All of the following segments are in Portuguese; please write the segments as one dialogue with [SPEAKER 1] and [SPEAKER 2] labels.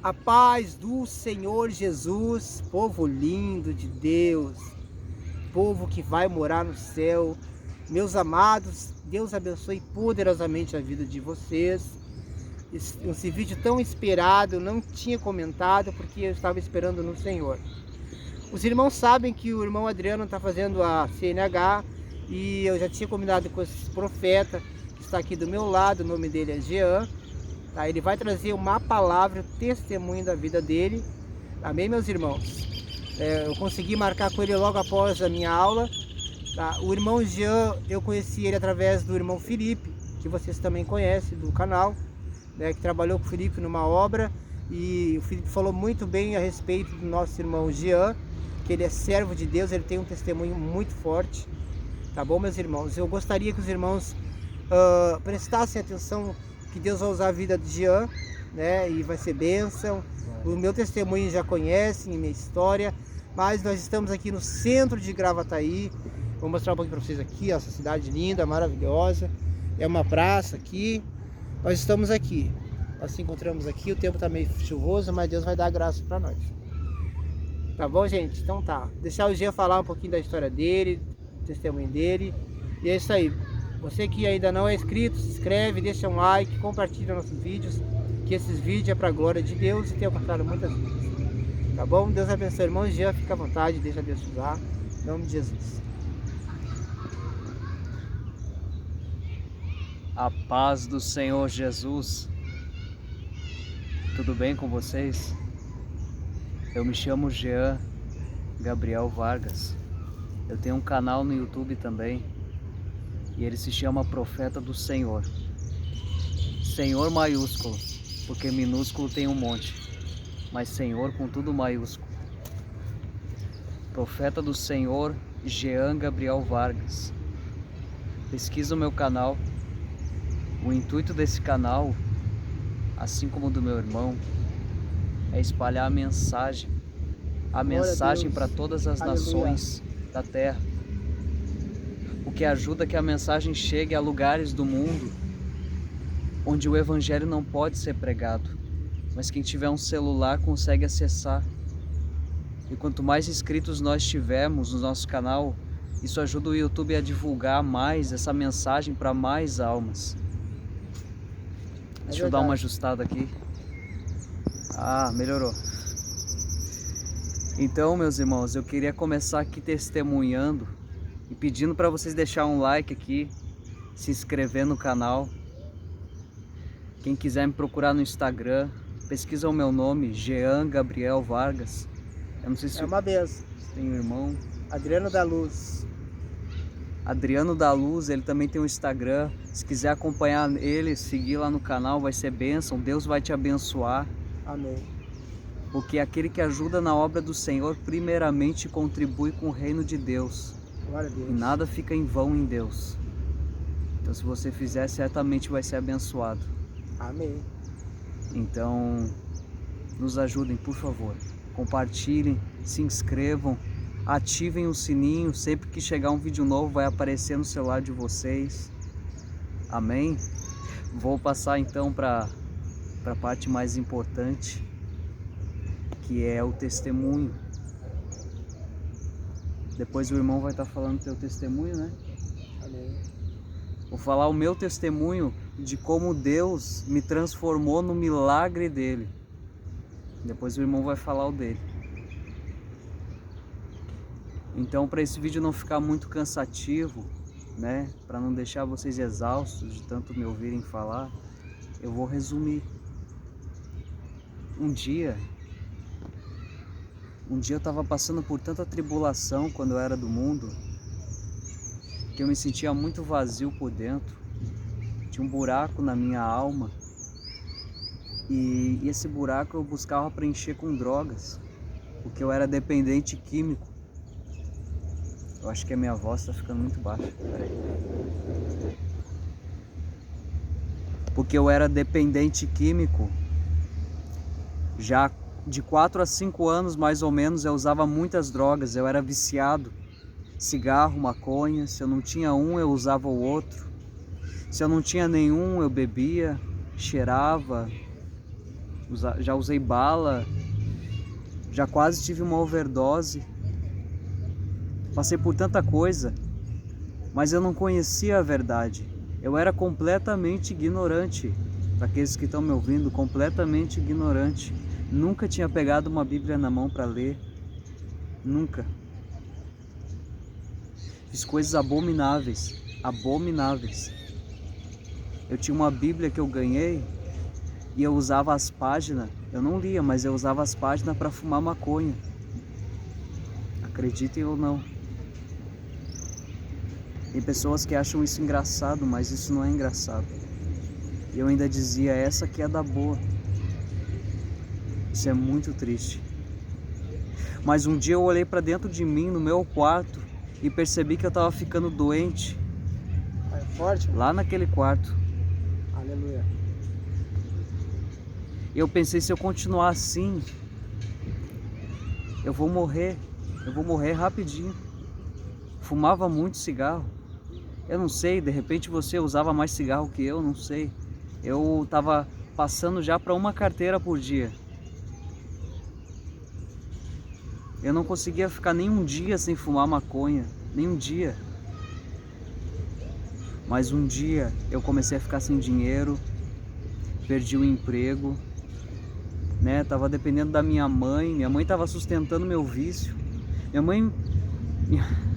[SPEAKER 1] A paz do Senhor Jesus, povo lindo de Deus, povo que vai morar no céu. Meus amados, Deus abençoe poderosamente a vida de vocês. Esse vídeo tão esperado, eu não tinha comentado porque eu estava esperando no Senhor. Os irmãos sabem que o irmão Adriano está fazendo a CNH e eu já tinha combinado com esse profeta que está aqui do meu lado, o nome dele é Jean. Tá? Ele vai trazer uma palavra, o testemunho da vida dele. Amém, meus irmãos? Eu consegui marcar com ele logo após a minha aula. Tá? O irmão Jean, eu conheci ele através do irmão Felipe, que vocês também conhecem do canal, né, que trabalhou com o Felipe numa obra. E o Felipe falou muito bem a respeito do nosso irmão Jean, que ele é servo de Deus, ele tem um testemunho muito forte. Tá bom, meus irmãos? Eu gostaria que os irmãos prestassem atenção, que Deus vai usar a vida de Jean, né? E vai ser bênção. O meu testemunho já conhecem, minha história, mas nós estamos aqui no centro de Gravataí. Vou mostrar um pouquinho para vocês aqui, ó, essa cidade linda, maravilhosa. É uma praça aqui. Nós estamos aqui. Nós nos encontramos aqui. O tempo está meio chuvoso, mas Deus vai dar graça para nós. Tá bom, gente? Então tá. Deixar o Jean falar um pouquinho da história dele, do testemunho dele. E é isso aí. Você que ainda não é inscrito, se inscreve, deixa um like, compartilha nossos vídeos, que esses vídeos é para a glória de Deus e tem alcançado muitas vidas. Tá bom? Deus abençoe, irmão Jean, fica à vontade, deixa Deus te usar. Em nome de Jesus.
[SPEAKER 2] A paz do Senhor Jesus. Tudo bem com vocês? Eu me chamo Jean Gabriel Vargas. Eu tenho um canal no YouTube também. E ele se chama Profeta do Senhor. Senhor maiúsculo, porque minúsculo tem um monte. Mas Senhor com tudo maiúsculo. Profeta do Senhor, Jean Gabriel Vargas. Pesquisa o meu canal. O intuito desse canal, assim como do meu irmão, é espalhar a mensagem para todas as nações da terra. O que ajuda que a mensagem chegue a lugares do mundo onde o evangelho não pode ser pregado, mas quem tiver um celular consegue acessar. E quanto mais inscritos nós tivermos no nosso canal, isso ajuda o YouTube a divulgar mais essa mensagem para mais almas. Deixa eu dar uma ajustada aqui. Ah, melhorou. Então, meus irmãos, eu queria começar aqui testemunhando e pedindo para vocês deixar um like aqui, se inscrever no canal. Quem quiser me procurar no Instagram, pesquisa o meu nome, Jean Gabriel Vargas. Eu não sei se
[SPEAKER 1] é uma benção.
[SPEAKER 2] Tem um irmão.
[SPEAKER 1] Adriano da Luz.
[SPEAKER 2] Adriano da Luz, ele também tem um Instagram. Se quiser acompanhar ele, seguir lá no canal, vai ser bênção. Deus vai te abençoar.
[SPEAKER 1] Amém.
[SPEAKER 2] Porque aquele que ajuda na obra do Senhor, primeiramente contribui com o reino de Deus.
[SPEAKER 1] Glória a Deus.
[SPEAKER 2] E nada fica em vão em Deus. Então se você fizer, certamente vai ser abençoado.
[SPEAKER 1] Amém.
[SPEAKER 2] Então, nos ajudem, por favor. Compartilhem, se inscrevam, ativem o sininho. Sempre que chegar um vídeo novo, vai aparecer no celular de vocês. Amém? Vou passar então para a parte mais importante, que é o testemunho. Depois o irmão vai estar falando teu testemunho, né?
[SPEAKER 1] Amém.
[SPEAKER 2] Vou falar o meu testemunho de como Deus me transformou no milagre dele. Depois o irmão vai falar o dele. Então, para esse vídeo não ficar muito cansativo, né? Para não deixar vocês exaustos de tanto me ouvirem falar, eu vou resumir. Um dia eu estava passando por tanta tribulação quando eu era do mundo, que eu me sentia muito vazio por dentro. Tinha um buraco na minha alma. E esse buraco eu buscava preencher com drogas, porque eu era dependente químico. Eu acho que a minha voz está ficando muito baixa. Peraí. Porque eu era dependente químico. Já de 4 a 5 anos, mais ou menos, eu usava muitas drogas. Eu era viciado. Cigarro, maconha. Se eu não tinha um, eu usava o outro. Se eu não tinha nenhum, eu bebia, cheirava. já usei bala, já quase tive uma overdose. Passei por tanta coisa, mas eu não conhecia a verdade. Eu era completamente ignorante. Para aqueles que estão me ouvindo, completamente ignorante. Nunca tinha pegado uma Bíblia na mão para ler. Nunca. Fiz coisas abomináveis. Abomináveis. Eu tinha uma Bíblia que eu ganhei e eu usava as páginas. Eu não lia, mas eu usava as páginas para fumar maconha. Acreditem ou não. Tem pessoas que acham isso engraçado, mas isso não é engraçado. E eu ainda dizia, essa aqui é da boa. Isso é muito triste. Mas um dia eu olhei para dentro de mim, no meu quarto, e percebi que eu estava ficando doente.
[SPEAKER 1] É forte?
[SPEAKER 2] Lá naquele quarto.
[SPEAKER 1] Aleluia.
[SPEAKER 2] Eu pensei, se eu continuar assim, eu vou morrer rapidinho. Fumava muito cigarro. Eu não sei, de repente você usava mais cigarro que eu, não sei. Eu estava passando já para uma carteira por dia. Eu não conseguia ficar nem um dia sem fumar maconha, nem um dia. Mas um dia eu comecei a ficar sem dinheiro, perdi o emprego, né? Tava dependendo da minha mãe estava sustentando meu vício.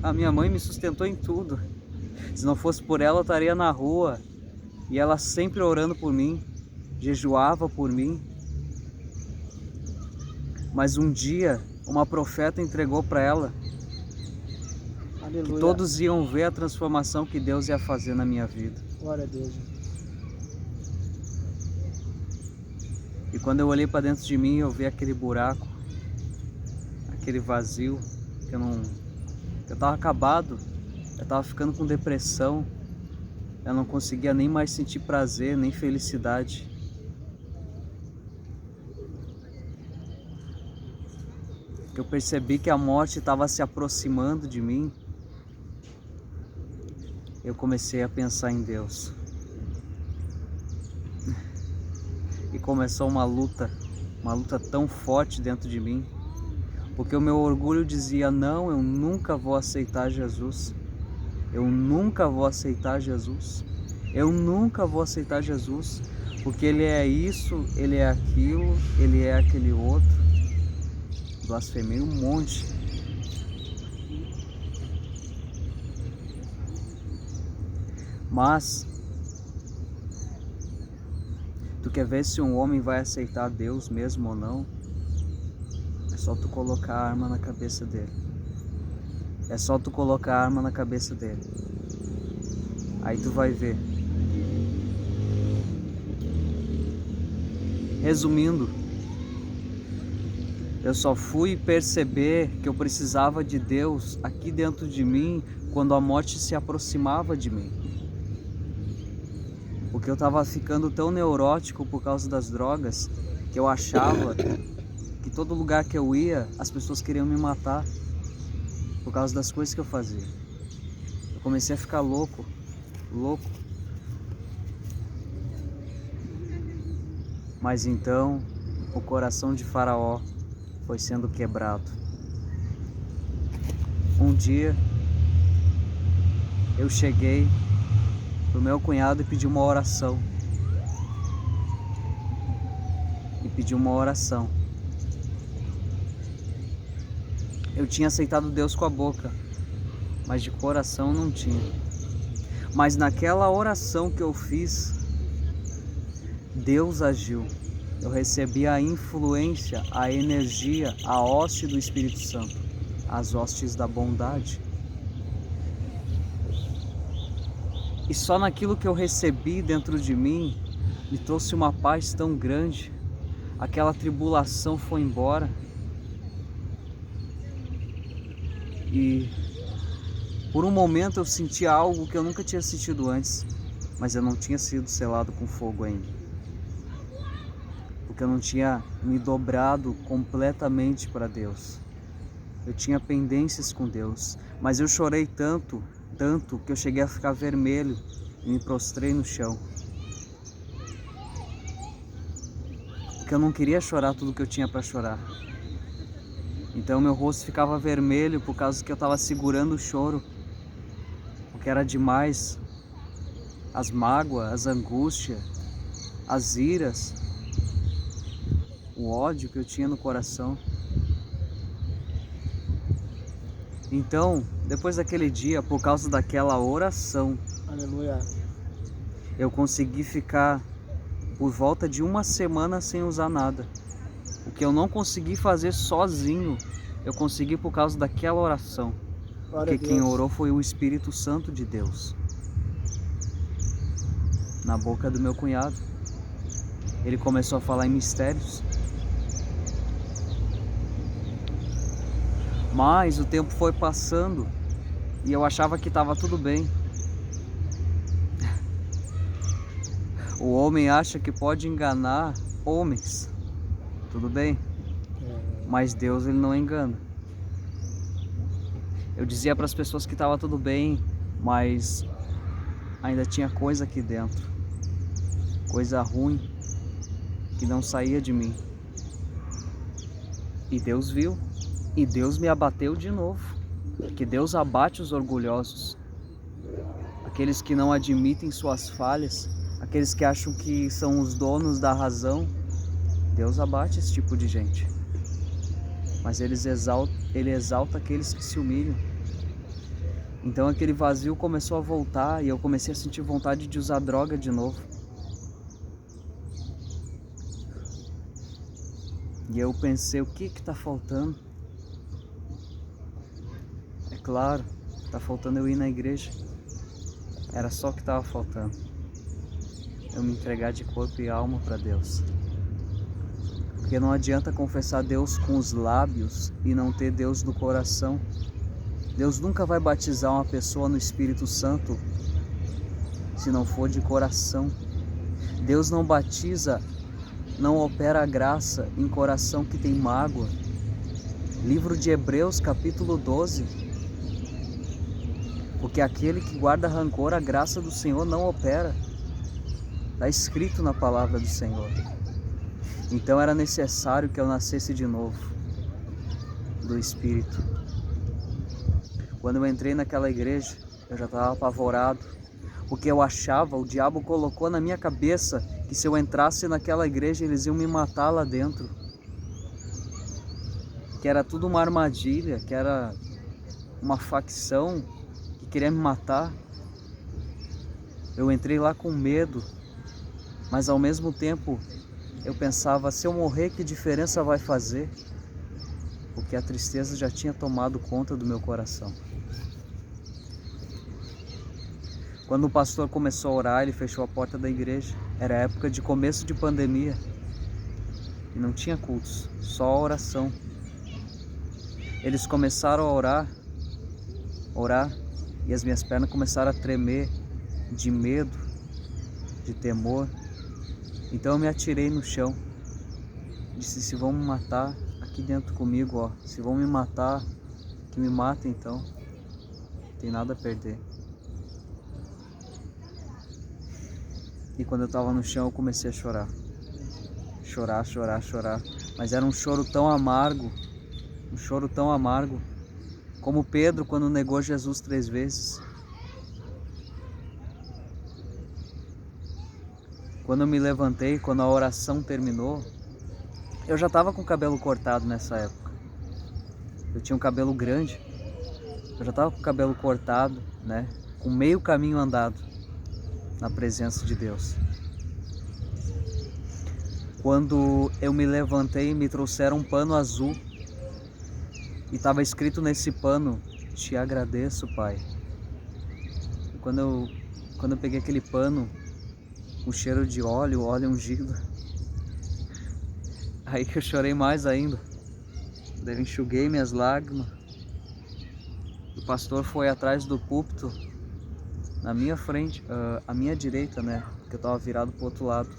[SPEAKER 2] A minha mãe me sustentou em tudo. Se não fosse por ela, eu estaria na rua. E ela sempre orando por mim, jejuava por mim. Mas um dia, uma profeta entregou para ela
[SPEAKER 1] Aleluia.
[SPEAKER 2] que todos iam ver a transformação que Deus ia fazer na minha vida.
[SPEAKER 1] Glória a Deus.
[SPEAKER 2] E quando eu olhei para dentro de mim, eu vi aquele buraco, aquele vazio, que eu estava acabado, eu estava ficando com depressão, eu não conseguia nem mais sentir prazer, nem felicidade. Eu percebi que a morte estava se aproximando de mim. Eu comecei a pensar em Deus. E começou uma luta tão forte dentro de mim. Porque o meu orgulho dizia, não, eu nunca vou aceitar Jesus. Eu nunca vou aceitar Jesus. Eu nunca vou aceitar Jesus. Porque Ele é isso, Ele é aquilo, Ele é aquele outro. Blasfemei um monte. Mas tu quer ver se um homem vai aceitar Deus mesmo ou não? É só tu colocar a arma na cabeça dele. É só tu colocar a arma na cabeça dele. Aí tu vai ver. Resumindo, eu só fui perceber que eu precisava de Deus aqui dentro de mim quando a morte se aproximava de mim. Porque eu estava ficando tão neurótico por causa das drogas que eu achava que todo lugar que eu ia, as pessoas queriam me matar por causa das coisas que eu fazia. Eu comecei a ficar louco. Mas então o coração de Faraó foi sendo quebrado. Um dia eu cheguei pro meu cunhado e pedi uma oração. Eu tinha aceitado Deus com a boca, mas de coração não tinha. Mas naquela oração que eu fiz, Deus agiu. Eu recebi a influência, a energia, a hoste do Espírito Santo, as hostes da bondade. E só naquilo que eu recebi dentro de mim, me trouxe uma paz tão grande. Aquela tribulação foi embora. E por um momento eu senti algo que eu nunca tinha sentido antes, mas eu não tinha sido selado com fogo ainda. Porque eu não tinha me dobrado completamente para Deus. Eu tinha pendências com Deus, mas eu chorei tanto que eu cheguei a ficar vermelho e me prostrei no chão. Porque porque eu não queria chorar tudo que eu tinha para chorar. Então meu rosto ficava vermelho por causa que eu estava segurando o choro, porque era demais. As mágoas, as angústias, as iras, o ódio que eu tinha no coração. Então, depois daquele dia, por causa daquela oração,
[SPEAKER 1] Aleluia.
[SPEAKER 2] eu consegui ficar por volta de uma semana sem usar nada. O que eu não consegui fazer sozinho, eu consegui por causa daquela oração.
[SPEAKER 1] Glória
[SPEAKER 2] Porque
[SPEAKER 1] a
[SPEAKER 2] quem
[SPEAKER 1] Deus.
[SPEAKER 2] orou foi o Espírito Santo de Deus. Na boca do meu cunhado. Ele começou a falar em mistérios. Mas o tempo foi passando e eu achava que estava tudo bem. O homem acha que pode enganar homens. Tudo bem? Mas Deus, ele não engana. Eu dizia para as pessoas que estava tudo bem, mas ainda tinha coisa aqui dentro. Coisa ruim que não saía de mim. E Deus viu. E Deus me abateu de novo. Porque Deus abate os orgulhosos. Aqueles que não admitem suas falhas. Aqueles que acham que são os donos da razão. Deus abate esse tipo de gente. Mas Ele exalta aqueles que se humilham. Então aquele vazio começou a voltar e eu comecei a sentir vontade de usar droga de novo. E eu pensei, o que está faltando? É claro, está faltando eu ir na igreja. Era só o que estava faltando. Eu me entregar de corpo e alma para Deus. Porque não adianta confessar Deus com os lábios e não ter Deus no coração. Deus nunca vai batizar uma pessoa no Espírito Santo se não for de coração. Deus não batiza, não opera a graça em coração que tem mágoa. Livro de Hebreus, capítulo 12. Porque aquele que guarda rancor, a graça do Senhor não opera. Está escrito na palavra do Senhor. Então era necessário que eu nascesse de novo do Espírito. Quando eu entrei naquela igreja, eu já estava apavorado, porque eu achava, o diabo colocou na minha cabeça que se eu entrasse naquela igreja eles iam me matar lá dentro. Que era tudo uma armadilha, que era uma facção que queria me matar. Eu entrei lá com medo, mas ao mesmo tempo eu pensava, se eu morrer, que diferença vai fazer? Porque a tristeza já tinha tomado conta do meu coração. Quando o pastor começou a orar, ele fechou a porta da igreja. Era época de começo de pandemia. E não tinha cultos, só oração. Eles começaram a orar, e as minhas pernas começaram a tremer de medo, de temor. Então eu me atirei no chão. Disse, se vão me matar aqui dentro comigo, ó. Se vão me matar, que me matem então. Não tem nada a perder. E quando eu estava no chão, eu comecei a chorar. Chorar. Mas era um choro tão amargo. Um choro tão amargo. Como Pedro quando negou Jesus 3 vezes. Quando eu me levantei, quando a oração terminou, eu já estava com o cabelo cortado nessa época. Eu tinha um cabelo grande. Eu já estava com o cabelo cortado, né? Com meio caminho andado na presença de Deus. Quando eu me levantei, me trouxeram um pano azul. E estava escrito nesse pano, te agradeço, Pai. E quando eu peguei aquele pano, um cheiro de óleo ungido. Aí que eu chorei mais ainda. Daí eu enxuguei minhas lágrimas. O pastor foi atrás do púlpito, na minha frente, à minha direita, né? Porque eu estava virado para o outro lado.